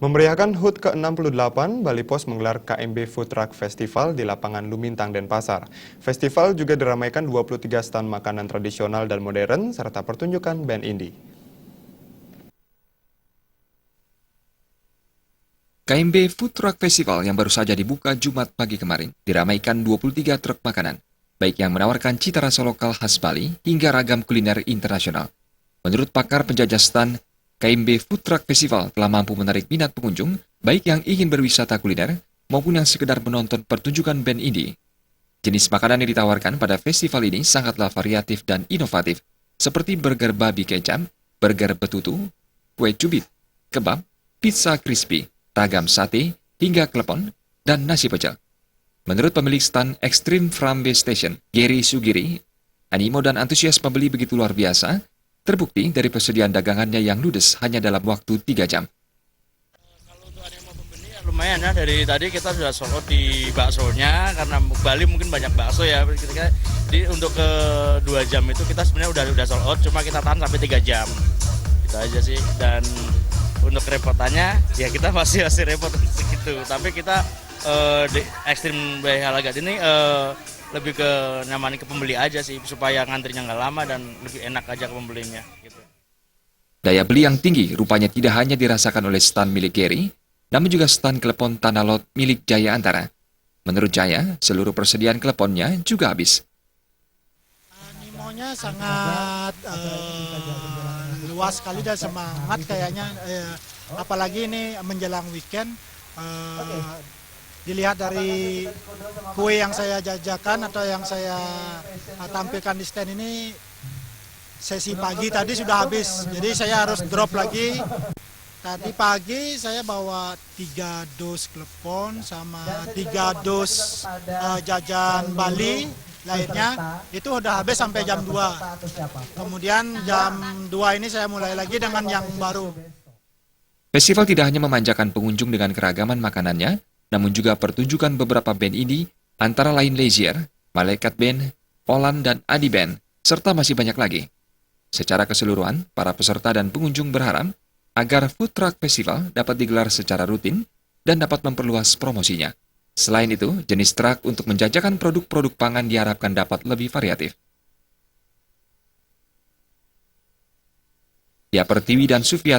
Memeriahkan HUT ke-68, Bali Pos menggelar KMB Food Truck Festival di lapangan Lumintang, Denpasar. Festival juga diramaikan 23 stand makanan tradisional dan modern, serta pertunjukan band indie. KMB Food Truck Festival yang baru saja dibuka Jumat pagi kemarin diramaikan 23 truk makanan, baik yang menawarkan cita rasa lokal khas Bali hingga ragam kuliner internasional. Menurut pakar penjajah stand, KMB Food Truck Festival telah mampu menarik minat pengunjung, baik yang ingin berwisata kuliner maupun yang sekedar menonton pertunjukan band indie. Jenis makanan yang ditawarkan pada festival ini sangatlah variatif dan inovatif, seperti burger babi kecap, burger betutu, kue cubit, kebab, pizza crispy, ragam sate, hingga klepon, dan nasi pecel. Menurut pemilik stand Extreme Frambe Station, Gary Sugiri, animo dan antusias pembeli begitu luar biasa, terbukti dari persediaan dagangannya yang ludes hanya dalam waktu 3 jam. Kalau untuk animo pembeli ya lumayan ya, dari tadi kita sudah sold out di baksonya, karena Bali mungkin banyak bakso ya. Jadi untuk ke 2 jam itu kita sebenarnya udah sold out, cuma kita tahan sampai 3 jam. Itu aja sih. Dan untuk kerepotannya ya kita masih repot segitu. Tapi kita di Extreme by Halagat ini lebih ke nyamanin ke pembeli aja sih, supaya ngantrinya nggak lama dan lebih enak aja ke pembelinya gitu. Daya beli yang tinggi rupanya tidak hanya dirasakan oleh stand milik Gary, namun juga stand klepon Tanah Lot milik Jaya Antara. Menurut Jaya, seluruh persediaan kleponnya juga habis. Animonya sangat luas sekali dan semangat kayaknya, apalagi ini menjelang weekend. Dilihat dari kue yang saya jajakan atau yang saya tampilkan di stand ini, sesi pagi tadi sudah habis, jadi saya harus drop lagi. Tadi pagi saya bawa 3 dus klepon sama 3 dus jajan Bali lainnya, itu udah habis sampai jam 2. Kemudian jam 2 ini saya mulai lagi dengan yang baru. Festival tidak hanya memanjakan pengunjung dengan keragaman makanannya, namun juga pertunjukan beberapa band indie, antara lain Leisure, Malaikat Band, Olan, dan Adi Band, serta masih banyak lagi. Secara keseluruhan, para peserta dan pengunjung berharap agar Food Truck Festival dapat digelar secara rutin dan dapat memperluas promosinya. Selain itu, jenis truk untuk menjajakan produk-produk pangan diharapkan dapat lebih variatif. Ya, Pertiwi dan Sufyan.